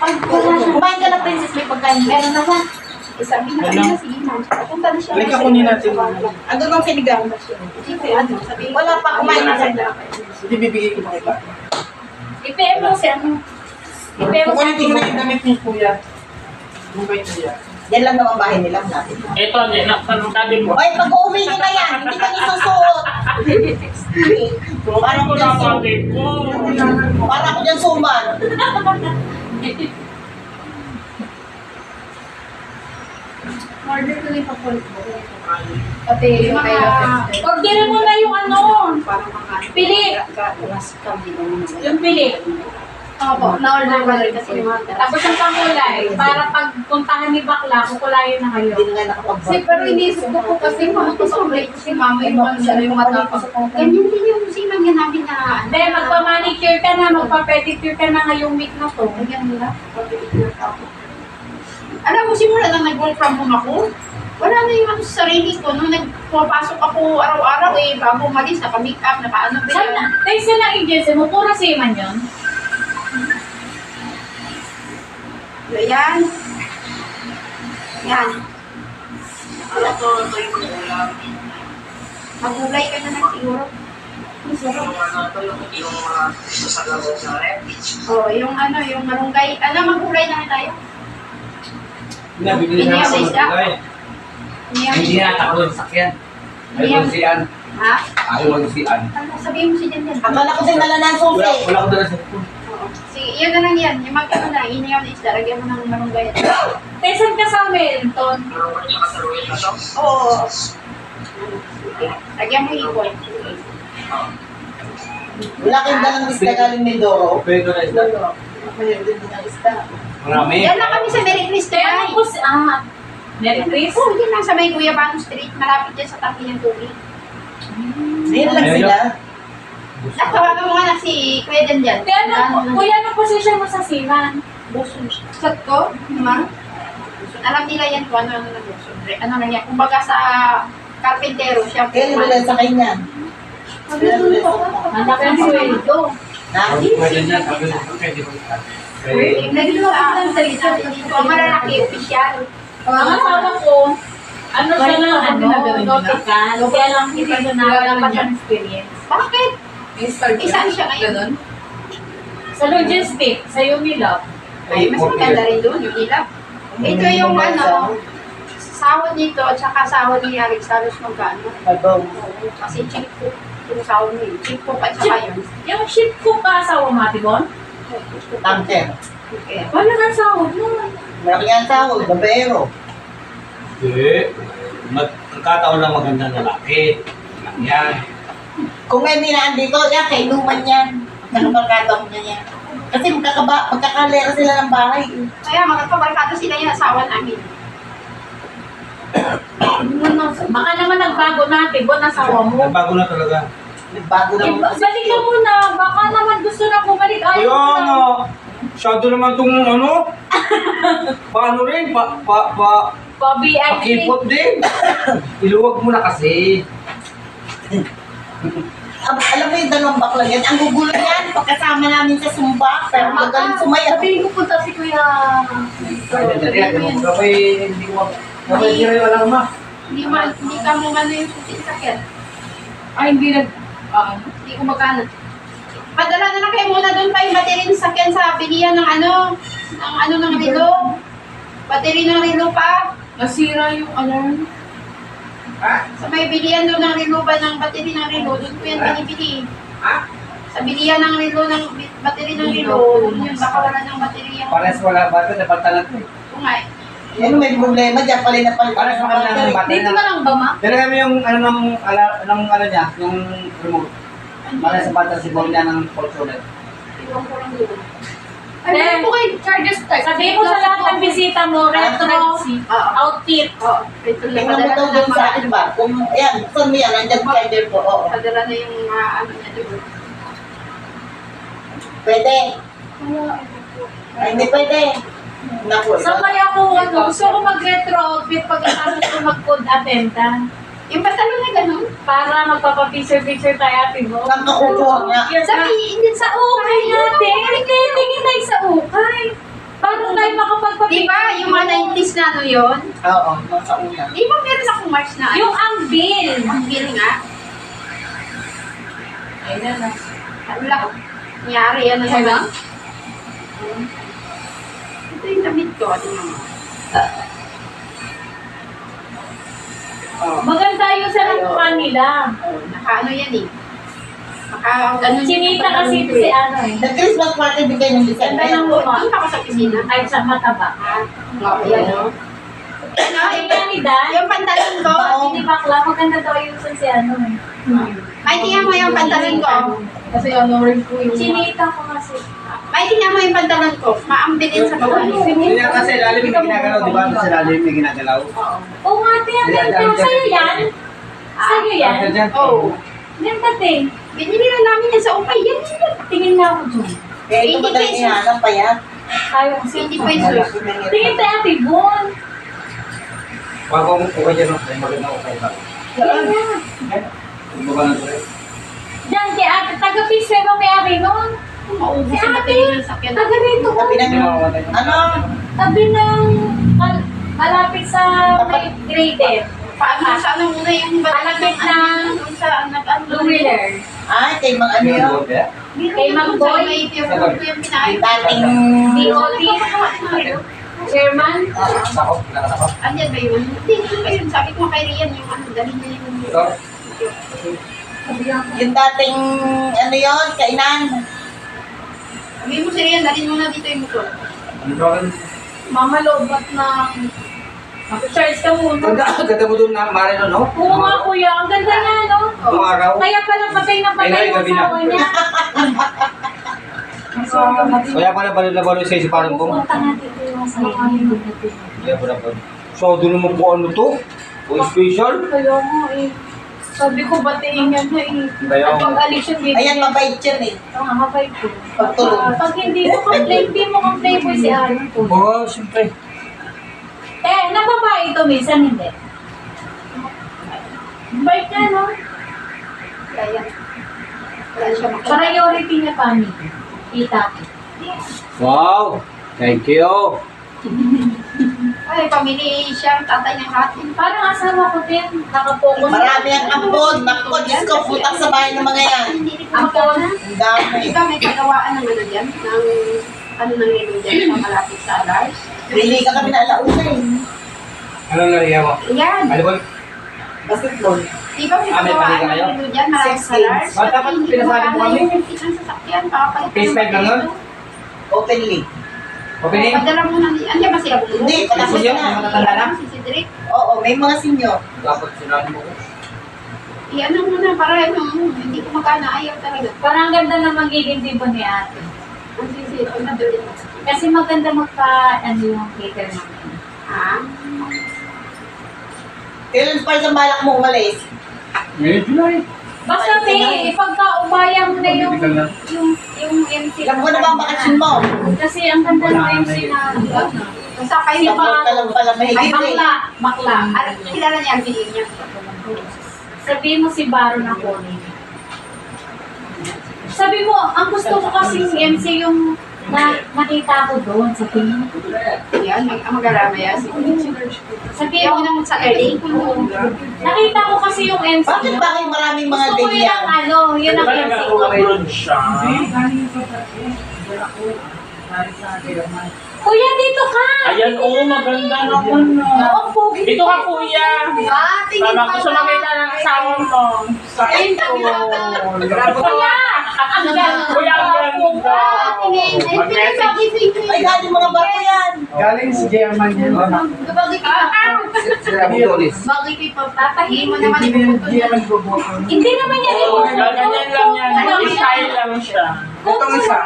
Kumain ka na, princess, may pagkain. Meron na ba? Sabi na kanina, sige na. Punta na siya. Halika, kunin natin. Ando bang sinigang? Wala pa, kumain na siya. Hindi bibigay ko pa kita. I-PM mo si ano. I-PM mo si Kukunin ko na yung damit ni Kuya. Yung kay Kuya. Yan lang naman bahay nila natin. Ito, tanong tabi mo. Oy, pag-uwi nyo na yan, hindi ka isusuot. Parang ko dyan Sabi ko. Parang ko dyan suman. Order ko yung papulit mo. Pati yung Mga, kaya orderin mo na yung ano. parang mga Pili. Yung pili. Opo, na-order ko rin kasi yung mga Tapos yung pangkulay. Para pag puntahan ni Bakla, kukulayin na kayo. Hindi na nga nakapag-vlog. Kasi pero iniisip ko po kasi makakasulit si mama yung ano yung matapos. Ganyan din yung silang yan namin na Hindi, magpa-manicure ka na, magpa-pedicure ka na ngayong week na to. ganyan nila. Alam mo, simula na nag-work from home ako, wala na yung ano sa sarili ko. Nung nagpapasok ako araw-araw bago umalis, naka-make up, naka-ano. Sana, tayo ng agency mo, pura seaman yun. Yan. Yan. Ito yung ulam. Magulay ka na lang siguro. Yung mga sasagalong sa rep. Oh, yung ano, yung malunggay. Magulay na tayo. Bibili na ako ng kulay. Hindi na takbo yung sakyan. Ayaw mo siyan. Ha? Ayaw mo siyan. Sabihin mo si Jan Jan. Akala ko din nala ng susi. Wala ko dala sa phone. Sige, yan na lang yan. Yung magkano na, iniyaw na isda. Lagyan mo ng malunggay. Tesan ka sa Melton. Pero kung yung kasaluhin na to, Oo. Sige. Lagyan mo ipon. Wala kayong dalang isda galing Mindoro. Pwede ko na isda. Mayroon din ng isda. Marami. Yan lang kami sa Merry Christmas. Kaya po si, Merry Chris. Oo, yan lang sa may Kuya Bano Street. Malapit yan sa tangki ng tubig. Hindi lang sila. Natawagan mo nga na si Kuya Jan Jan. Kaya kuya, ano position mo sa seaman? Shot ko, ma. Alam nila yan kung ano na Buson. Ano na yan. Kumbaga sa karpentero, siya po. Kaya nila sa kanya. Anak ng sweldo. Ha? Pwede niya. Sabi ko, pwede ko isda. Nagluto ako ng salita dito. Ang malalaki, official. Ang asawa ko, ano siya na, nautical. Kaya lang hindi ko na wala pa siyang experience. Bakit? Isaan siya ngayon? Sa logistics, sa Unilab. Ay, mas maganda rin doon, yung ilap. Ito yung ano, sahod nito at saka sahod ni Alex Salos magkano. Pagbaw. Kasi cheap cook. Yung sahod mo yun. Cheap cook at saka yun. Yung ship ko ka asawa mo, Ate Bon? Tanker. Okay. Wala nga sahod mo. Malaki ang tawag. Babero. Hindi. Magkataon lang magandang lalaki. Yan. Kung hindi na andito, yan, kainuman yan. Nakabarkada ko na yan. Kasi magkakalera sila ng bahay. Kaya magkakabarkada sila yung asawa namin. Baka naman nagbago na, Ate Bon, asawa mo. Nagbago na talaga. Nagbago na mo. Balik ka muna. Baka naman gusto na bumalik. Kaya Ayaw mo na. nga. Masyado naman itong ano. Paano rin? Pa-VIP. Pakipot din. Iluwag mo na kasi. Alam mo yung dalawang bakla yan, ang gugulo yan, pagkasama namin sa Sumba, pero magaling sumayaw. Sabihin ko punta si Kuya. Hindi mo. Kapag hindi rin wala ma. Hindi ka mo ano yung susi sa sakyan. Ay, hindi nag... Hindi ko magkano. Padala na lang kayo muna doon pa yung battery ng sakyan sa bilihan ng ng relo. Battery ng relo pa. Nasira yung alarm. Sa may bilihan doon ng relo ba ng battery ng relo, doon ko yan binibili. Sa bilihan ng relo ng battery ng relo, doon yun, baka wala ng battery yung... Pares wala ba ito? Dapat talat mo. Oo nga eh. Yan may problema dyan, pala na pala. Pares makanda ng battery Dito na lang ba, ma? Pero kami yung ano niya, yung remote. Para sa bata si Bonia ng controller. Iwan ko lang doon. Ay, meron po kayo charges type. Sabihin mo sa lahat ng bisita mo, retro, outfit. Oo. Ito lang. Tingnan mo daw dun sa akin ba? Kung, ayan, saan mo yan? Nandiyan tender po, oo. Padala na yung ano niya doon. Pwede. Ay, hindi pwede. Naku, Sa kaya ko, gusto ko mag-retro outfit pagkatapos ko mag-code attendant. Yung pantalon na ganun. Para magpapapicture-picture tayo, Ate Bo. Ang kakukuha nga. Sabihin din sa ukay natin. Tingin tayo sa ukay. Para Di ba, yung mga 90s na ano yun? Oo, nung sa una. Di ba meron akong March na ano? Yung Anvil. Ang bill nga. Ayun na. Wala. Nangyari yan na Ano? Ito yung damit ko. Ito yung Maganda yung sa mukha nila. naka-ano yan eh. Naka-ganun. Sinita kasi ito si ano eh. Nag-Christmas party bigay ng Ganda December. ng mukha. Doon ako sa pisina. Ay, sa mataba. Yan o. Ano, Ay, ni Dan. yung pantalon ko. Hindi bakla. Maganda daw yung sa si ano eh. May tingnan mo yung pantalon ko. Kasi ano rin ko yung... Sinita ko kasi. May tingnan mo yung pantalon ko. Maambilin sa bawah. Hindi yan kasi lalim may ginagalaw, di ba? Sa lalim may ginagalaw. Oo nga, tiyan. Ganda. Sa'yo yan? Sa'yo yan? Oo. Ganda din. Binili na namin yan sa upay. Yan. Tingin na ako dun. Kaya ito 80 madaling pesos. ihanap pa yan. Tayo kasi. 20 pesos. Tingin tayo, Ate Bon. Wag mo okay dyan, no? Ay, maganda okay ba? Tingin na. Ano ba na ito? Diyan, kay Ate. Taga-Pisay ba may ari nun? Maubos Si yung Ate. baterya ng sakyan. Taga rito ko. Tabi ng, ano, Tabi ng... Malapit sa may grader. Paano sa ano muna yung Malapit na sa nag-ano. two-wheeler. ay, kay mga ano yun. Kay Mang Boy. May pure yung pinaayos. Dating, DOT. Chairman. Sakop, nakasakop. Andyan ba yun? Hindi, hindi ba yun? Sabi ko kay Rian yung ano, dali niya yung... Ito? yung dating, ano yun, kainan. Sabi mo si Rian, dali mo na dito yung motor. Ano ba? Mama Lobat na... Mag-charge ka muna. Ganda mo doon na Marino, no? Oo nga kuya, ang ganda niya, no? Umaraw. Kaya pala patay na patay Ay, yung gabi na. asawa niya. Kaya pala balik na balik sa isi parang kong. Pupunta natin ito yung asawa niya. Kaya pala po. So, doon naman po ano to? O special? Kaya mo eh. Sabi ko batiin yan na eh. Kaya At pag alis yung bibig. Ayan, mabait yan eh. Oo nga, mabait ko. Pagtulog. Pag hindi mo complain, hindi mo complain po si Aaron po. Oo, siyempre. Nababae ito, minsan hindi. Bait niya, no? Kaya, wala siya makita. Priority niya family. Kita ko. Wow! Thank you! Ay, pamili siya, tatay ng atin. Parang asawa ko din, nakapokus. Marami ang ampon. Naku, Diyos ko, putang sa bahay ng mga yan. Hindi ko Ampon? magkana. Ang dami. Ikaw may kagawaan ng ano dyan, ng ano nang nilo dyan sa malapit sa Alars. Pili ka kami na alauna eh. Ano na iya mo? Yan. Ano ba? Basketball. Di ba may Ah, may kagawaan pamilya ng kayo? nilo dyan, malapit sa 16. Alars? Ah, dapat Hindi pinasali mo gumagana kami? yung ng sasakyan, papalit Phase 5 lang nun? Openly. Opening? Padala mo na, andiyan ba sila bulo? Hindi, patapos Sino? na. Matatanda na? Si Cedric. Oo, may mga senior. Dapat sinabi mo ko. Ano mo na, para ano, hindi ko makana, ayaw talaga. Parang ganda na magiging tipo ni ate. Ang sisi, pag nabili mo. Kasi maganda magpa, ano yung cater namin. Ah? Kailan pa sa balak mo umalis? Ngayon, July. Basta te, ipagka-ubaya mo na yung MC. Ilang buwan na ba ang bakasyon mo? Kasi ang ganda ng MC na, Basta kayo Si na Tapos ka lang pala Ay, mahigit eh. bakla, bakla. kilala niya ang bilig niya. Sabihin mo si Baron ako. Sabi mo, ang gusto ko kasi MC yung nakita ko doon sa tingin. Yan, mag-alama yan. Sabihin Ayaw mo, naman sa early. nakita ko kasi yung MC. Bakit ba kayo maraming mga Gusto ko yun ganyan? ang ano, yun ang MC ko. siya. Kuya, dito ka! Ayan, oo, maganda naman. Oo, pogi. Dito ka, kuya. Ah, tingin Tama, pa gusto ba? makita ng asawa mo. Kuya! Ang ganda. Kuya, ang ganda. Ah, tingin. Ay, tingin sa akin, Ay, galing mga barko yan. Galing si German yan. Bagay ka pa. Sila Butolis. Bagay ka pa. Tatahin mo naman yung puto. Hindi naman yan Oo, yung ganyan lang yan. Style lang siya. Itong isa.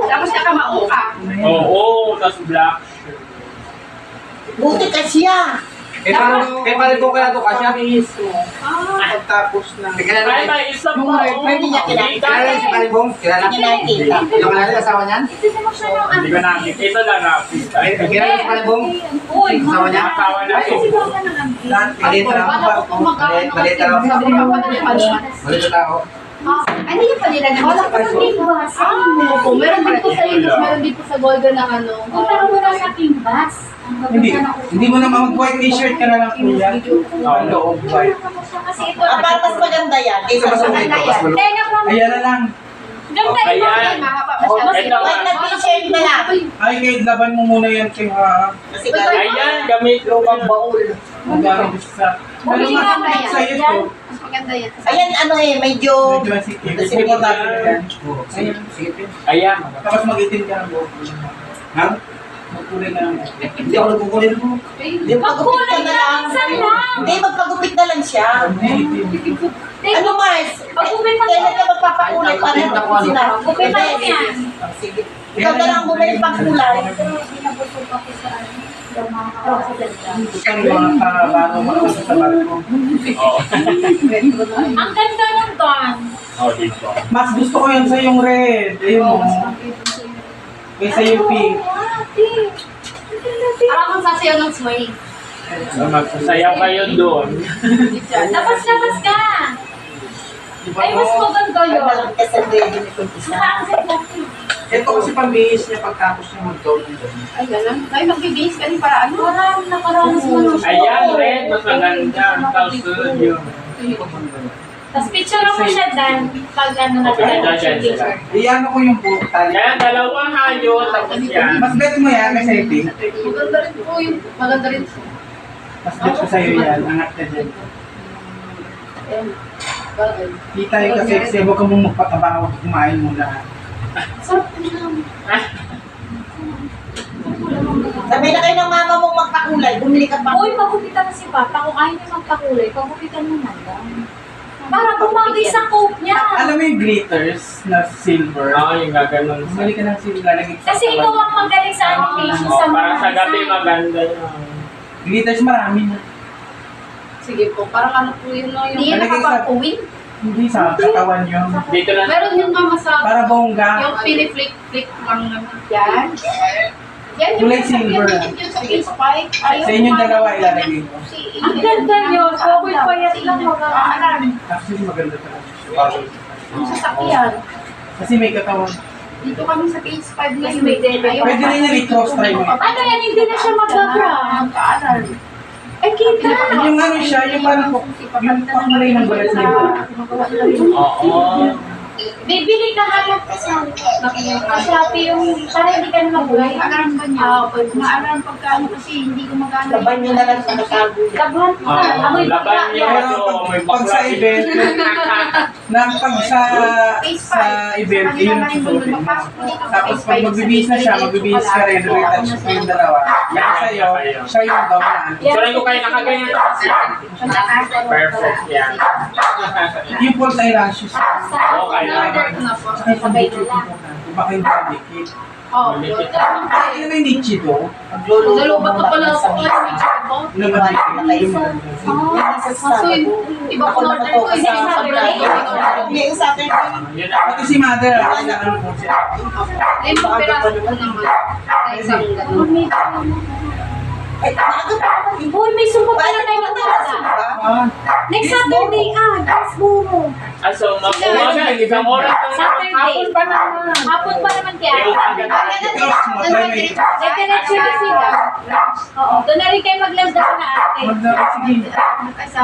Tapos nakamao ka. Oo, tas black. Buti ka siya. Kaya pala ko kaya to kasya. Ah, Tapos na. Kilala Ay, may isa pa. May hindi niya Kilala si Kalibong? Kilala? Hindi niya nakikita. Yung kilala yung asawa niyan? Hindi naman siya yung Hindi ko namin. Ito lang na. Kilala si Kalibong? Uy, Asawa niya? Asawa na. kasi baka na lang. Malita lang. Wala ko kung magkano Malita lang. Sabi ko pa na yung Malita tao. Ano yung panilagay mo Wala sa ko sa baso? King Bass. Oo, meron din po sa Indus, meron din po sa Golden ng ano. Punta ka muna sa King Bass. Hindi mo na mag-white t-shirt ka na lang kuya. Ang loob white. Kasi ito. Para mas maganda yan. Kaysa mas Maganda yan. Kaya na Ayan na lang. Ganda Okay, ito. yan. Mahaba masyado. Ito. White na t-shirt na lang. Ay, kahit laban mo muna yan, King, ha? Kasi gano'n. Ayan, gamit ko pang baul. Ang gamit sa... Ano Bumili ka nga ba yan? sa'yo to? Mas maganda yan. Ayan, ano eh, medyo... Medyo masikip. Sige po tayo yan. Ayan, sige po. Ayan. Tapos mag-itim ka ng buhok. Ha? Magkulay na lang. Hindi ako nagkukulay ng buhok. Hindi, magpagupit ka na lang. Minsan lang. Hindi, magpagupit na lang siya. Itim. Ano, Mars? Pagupit na Kailan ka magpapakulay pa rin? Gupit na lang yan. Sige. Ikaw na lang bumili pang kulay. Pinabusog ako sa ano. Sa mga kapatid. Gusto ng mga kabago makasasabat ko. Oo. Ang ganda ng gun. Oh, dito. Mas gusto ko yan sa yung red. Ayun mo. Kaysa yung pink. Parang kang sasayaw ng swing. So, magsasayaw kayo doon. Labas-labas ka. Diba Ay, mas mo? maganda Ay, yun. malaki ka sa ready ni Kumpisa. Ito kasi pambihis niya pagtapos niya mag-down. Ay, gano'n. Ay, magbibihis ka rin para ano? Marami nakaranas mo nung Ayan, red. Mas maganda. Tapos sunod yun. Tapos picture mo siya Dan. Pag ano na Okay, tayo. dyan sila. Iyan ko yung buhok tali. Kaya dalawang hayo. Tapos yan. Mas bet mo yan kaysa yung pink. Maganda rin po yung, maganda rin. Mas bet ko sa'yo yan. Angat ka dyan. Kita yung kasi kasi huwag ka mong magpatabaho at kumain muna. Sarap lang. Sabi na kayo ng mama mong magpakulay, bumili ka pa. Uy, magupitan na si Papa. Kung ayaw niya magpakulay, pagupitan mo na lang. Para bumagay sa coat niya. Alam mo yung glitters na silver? Oo, yung gaganon. Bumili ka ng silver, lalagay sa Kasi ikaw ang magaling sa animation sa Oh, para mga sa gabi design. maganda yun. Glitters marami na. Sige po, parang ano po yun, no? Hindi yan Nalagay sa- nakapag-uwing. Hindi sa katawan yun. Dito lang. Meron yung mama sa, Para bongga. yung piniflick-flick lang naman. Yan. Yan yung Kulay silver. yung sa spike. Sa inyong dalawa ilalagay ko. Ang ganda yun. Bawal payat lang mga. Actually maganda talaga. Yung sasakyan. Kasi may katawan. Dito kami sa page 5 Mas ngayon. may dede. Pwede rin yan i-cross try mo. Ano yan? Hindi na siya mag-grab. Mag-aaral. Ay, kita. Yung ano siya, yung parang yung pakulay ng balat niya. Oo. Bibili ka hanap ka sa Shopee yung para hindi ka na mabuhay. Mag-aaral ba niya? Mag-aaral pagkaano kasi hindi gumagana. Laban nyo na lang sa nakago. Laban ka. Amoy Laban bakla niyo. yan. Pero pag sa event, pag sa event, yun ang susuotin mo. Tapos pag magbibihis na siya, magbibihis ka rin, retouch mo yung dalawa. Yan sa'yo, siya yung gawa. So, rin ko kayo nakaganyan. Perfect yan. Yung false eyelashes. Okay. Sabay na lang. Baka yung dikit. Oh, Ay, ano ba yung nichi to? Nalubat ko pala ako kung ano yung check ko. Yung maganda. So, iba ko order ko, hindi ko sabi Hindi yung sa akin. Yun ang Pati si mother, na ano po siya. Ayun po, piraso ko naman. Sa isang gano'n. Ay, maaga pa ako. Boy, may sumpot ka na tayo talaga. Ah, Next Saturday Next mo. so, mag-umaga, isang oras lang. Saturday. Hapon pa naman. Hapon pa naman Eh, kaya. umaga na. cross mo, try mo ito. Diretso na sila. Oo. Doon na rin kayo maglanda na ate. Sige, Sa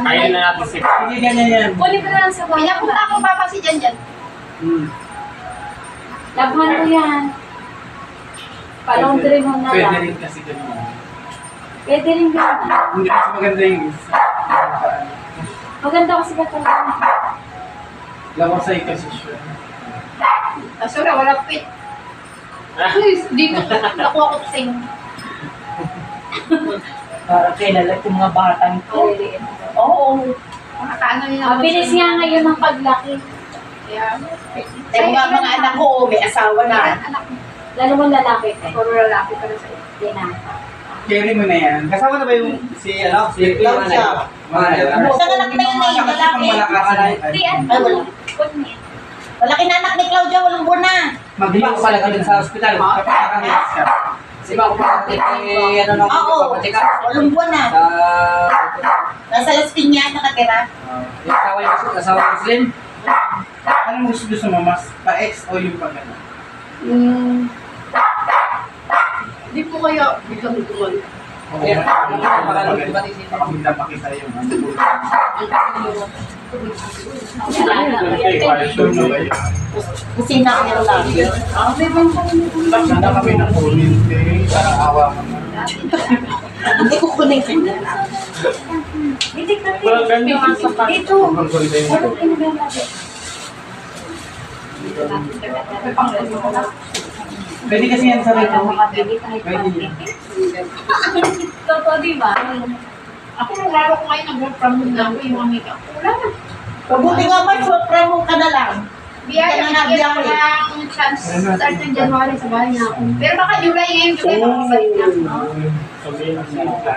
Kaya na natin si sige, ganyan yan. Kunin mo na lang sa bahay. Pinapunta akong papa si Jan Jan. Labhan mo yan. Palondry mo na Pwede lang. rin kasi ganyan. Pwede rin yun. Hindi kasi maganda yung isa. Maganda kasi ka talaga. Lamasay kasi siya. Kaso na, wala fit. Please, dito nakuha ko sing. Para kilala itong mga batang to. Oo. Makakaano nila. Mabilis nga ngayon ang paglaki. Kaya, Eh, mga anak ko, may asawa na. anak mo. Lalo mo lalaki. Puro lalaki pa rin sa'yo. Hindi na. Carry mo na yan. Kasama na ba yung si ano? Si Lang siya. Sa anak na yun eh, lalaki. Hindi, Ay, wala. Kunit. Malaki na anak ni Claudia, walang buwan na. Di ba ako pala galing sa hospital? Di ba ako pala galing ano nung Oo, papacheck up? walang buwan na. Sa Nasa Las Piñas nakatira. yung asawa ni Muslim? Anong gusto mo? Mas pa-ex o yung pag-ano? Hindi po kaya biglang ituloy. Oo, pakita pakita yung ano. Kusina ako lang. Sana kami ng kunin, parang awa ka na. Hindi ko kunin ka na. Walang ganyan ang sapat. Sobrang solid yun. Pwede kasi yan sa rito. Pwede yan. Totoo, di ba? Ako nung laro ko ngayon nag-work from home na ako yung mga makeup. Wala na. Pabuti nga man, short promo ka na lang. Biyaya, binigyan ko ng chance start ng January sa bahay na ako. Pero baka July ngayon, July makakabalik na ako. Sabihin na siya.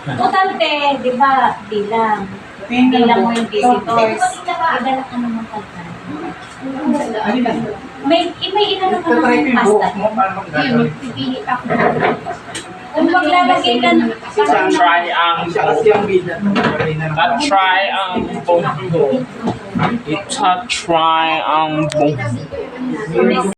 Total te, di ba, bilang. Bilang mo yung visitors. Idala ka naman pagka. May inano ka Tatry ko naman yung pasta. buhok mo, paano Yun, gagawin? magpipili ako. Kung maglalagay ka ng Try ang Siya kasi ang bida. Try na lang. try ang buhok. Try ang buhok. Dito yung ano na.